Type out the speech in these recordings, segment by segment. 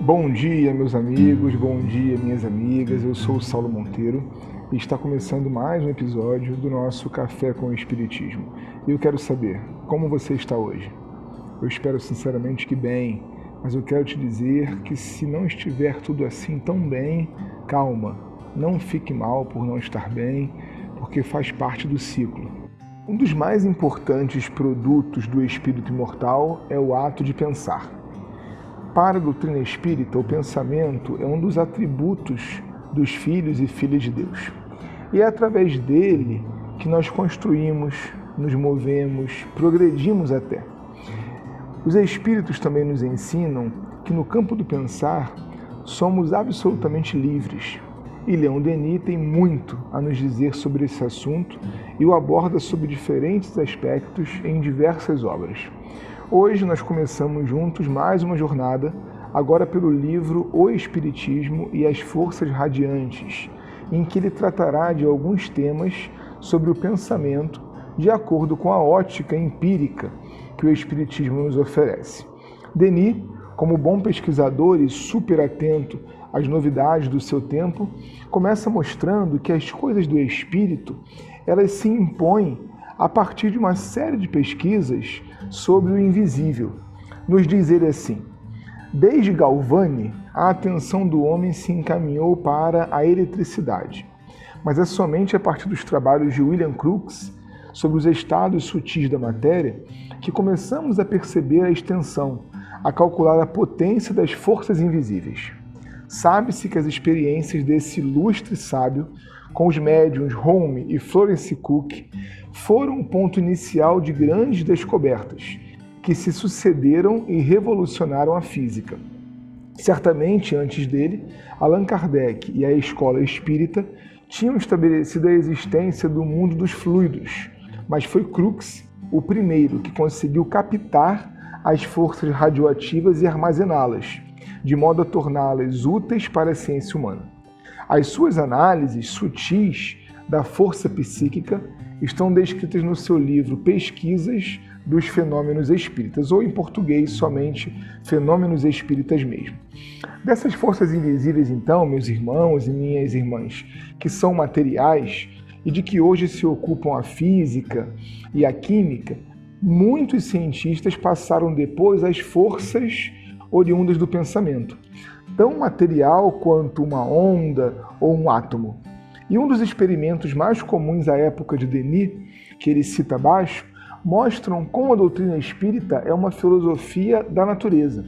Bom dia, meus amigos, bom dia, minhas amigas. Eu sou o Saulo Monteiro e está começando mais um episódio do nosso Café com o Espiritismo. E eu quero saber como você está hoje. Eu espero sinceramente que bem, mas eu quero te dizer que se não estiver tudo assim tão bem, calma, não fique mal por não estar bem, porque faz parte do ciclo. Um dos mais importantes produtos do espírito imortal é o ato de pensar. Para a doutrina espírita, o pensamento é um dos atributos dos filhos e filhas de Deus. E é através dele que nós construímos, nos movemos, progredimos até. Os espíritos também nos ensinam que no campo do pensar somos absolutamente livres. E Leon Denis tem muito a nos dizer sobre esse assunto e o aborda sob diferentes aspectos em diversas obras. Hoje nós começamos juntos mais uma jornada, agora pelo livro O Espiritismo e as Forças Radiantes, em que ele tratará de alguns temas sobre o pensamento de acordo com a ótica empírica que o Espiritismo nos oferece. Denis, como bom pesquisador e super atento às novidades do seu tempo, começa mostrando que as coisas do espírito, elas se impõem a partir de uma série de pesquisas sobre o invisível. Nos diz ele assim: desde Galvani, a atenção do homem se encaminhou para a eletricidade, mas é somente a partir dos trabalhos de William Crookes sobre os estados sutis da matéria que começamos a perceber a extensão, a calcular a potência das forças invisíveis. Sabe-se que as experiências desse ilustre sábio com os médiuns Home e Florence Cook foram um ponto inicial de grandes descobertas que se sucederam e revolucionaram a física. Certamente, antes dele, Allan Kardec e a escola espírita tinham estabelecido a existência do mundo dos fluidos, mas foi Crookes o primeiro que conseguiu captar as forças radioativas e armazená-las, de modo a torná-las úteis para a ciência humana. As suas análises sutis da força psíquica estão descritas no seu livro Pesquisas dos Fenômenos Espíritas, ou em português somente Fenômenos Espíritas mesmo. Dessas forças invisíveis, então, meus irmãos e minhas irmãs, que são materiais e de que hoje se ocupam a física e a química, muitos cientistas passaram depois às forças oriundas do pensamento, tão material quanto uma onda ou um átomo. E um dos experimentos mais comuns à época de Denis, que ele cita abaixo, mostram como a doutrina espírita é uma filosofia da natureza.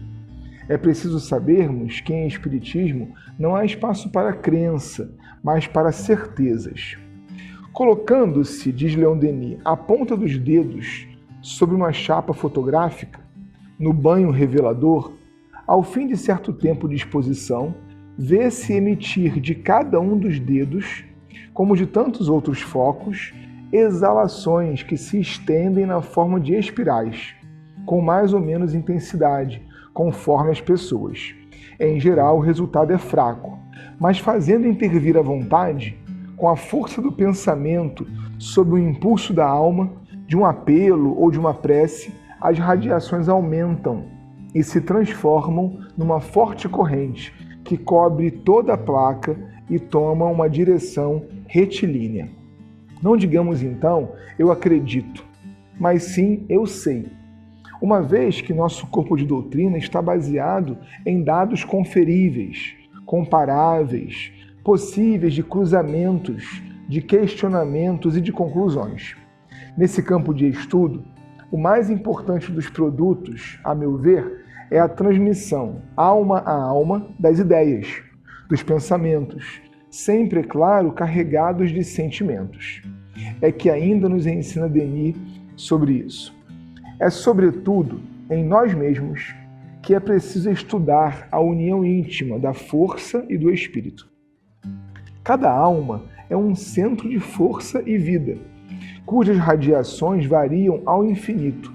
É preciso sabermos que em espiritismo não há espaço para crença, mas para certezas. Colocando-se, diz Leon Denis, a ponta dos dedos sobre uma chapa fotográfica, no banho revelador, ao fim de certo tempo de exposição, vê-se emitir de cada um dos dedos, como de tantos outros focos, exalações que se estendem na forma de espirais, com mais ou menos intensidade, conforme as pessoas. Em geral, o resultado é fraco, mas fazendo intervir a vontade, com a força do pensamento, sob o impulso da alma, de um apelo ou de uma prece, as radiações aumentam e se transformam numa forte corrente que cobre toda a placa e toma uma direção retilínea. Não digamos então, eu acredito, mas sim, eu sei. Uma vez que nosso corpo de doutrina está baseado em dados conferíveis, comparáveis, possíveis de cruzamentos, de questionamentos e de conclusões. Nesse campo de estudo, o mais importante dos produtos, a meu ver, é a transmissão, alma a alma, das ideias, dos pensamentos, sempre, é claro, carregados de sentimentos. É que ainda nos ensina Denis sobre isso. É, sobretudo, em nós mesmos, que é preciso estudar a união íntima da força e do espírito. Cada alma é um centro de força e vida, cujas radiações variam ao infinito,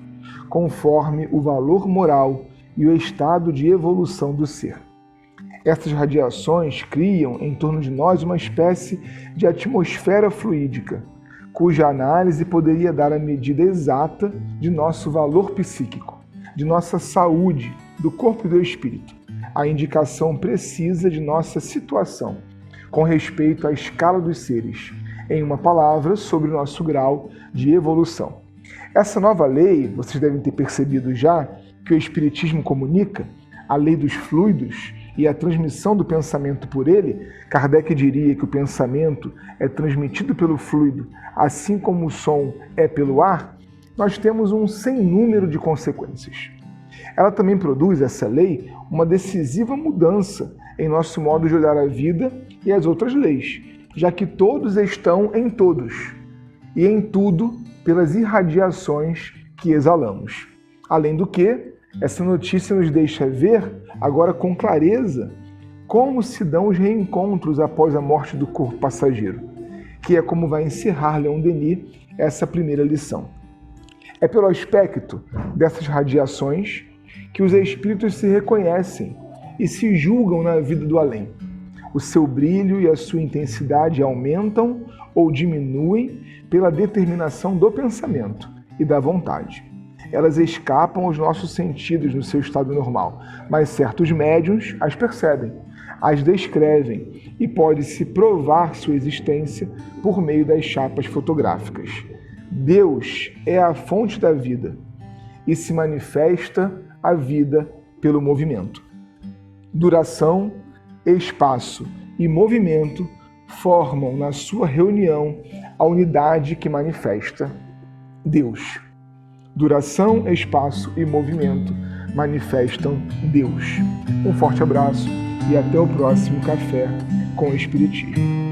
conforme o valor moral e o estado de evolução do ser. Essas radiações criam em torno de nós uma espécie de atmosfera fluídica, cuja análise poderia dar a medida exata de nosso valor psíquico, de nossa saúde, do corpo e do espírito. a indicação precisa de nossa situação, com respeito à escala dos seres, em uma palavra, sobre o nosso grau de evolução. Essa nova lei, vocês devem ter percebido já, que o Espiritismo comunica, a lei dos fluidos e a transmissão do pensamento por ele. Kardec diria que o pensamento é transmitido pelo fluido, assim como o som é pelo ar. Nós temos um sem número de consequências. Ela também produz, essa lei, uma decisiva mudança em nosso modo de olhar a vida e as outras leis, já que todos estão em todos e em tudo pelas irradiações que exalamos. Além do que, essa notícia nos deixa ver, agora com clareza, como se dão os reencontros após a morte do corpo passageiro, que é como vai encerrar Leon Denis essa primeira lição. É pelo aspecto dessas radiações que os espíritos se reconhecem e se julgam na vida do além. O seu brilho e a sua intensidade aumentam ou diminuem pela determinação do pensamento e da vontade. Elas escapam aos nossos sentidos no seu estado normal, mas certos médiuns as percebem, as descrevem e pode-se provar sua existência por meio das chapas fotográficas. Deus é a fonte da vida e se manifesta a vida pelo movimento. Duração, espaço e movimento formam na sua reunião a unidade que manifesta Deus. Duração, espaço e movimento manifestam Deus. Um forte abraço e até o próximo Café com o Espiritismo.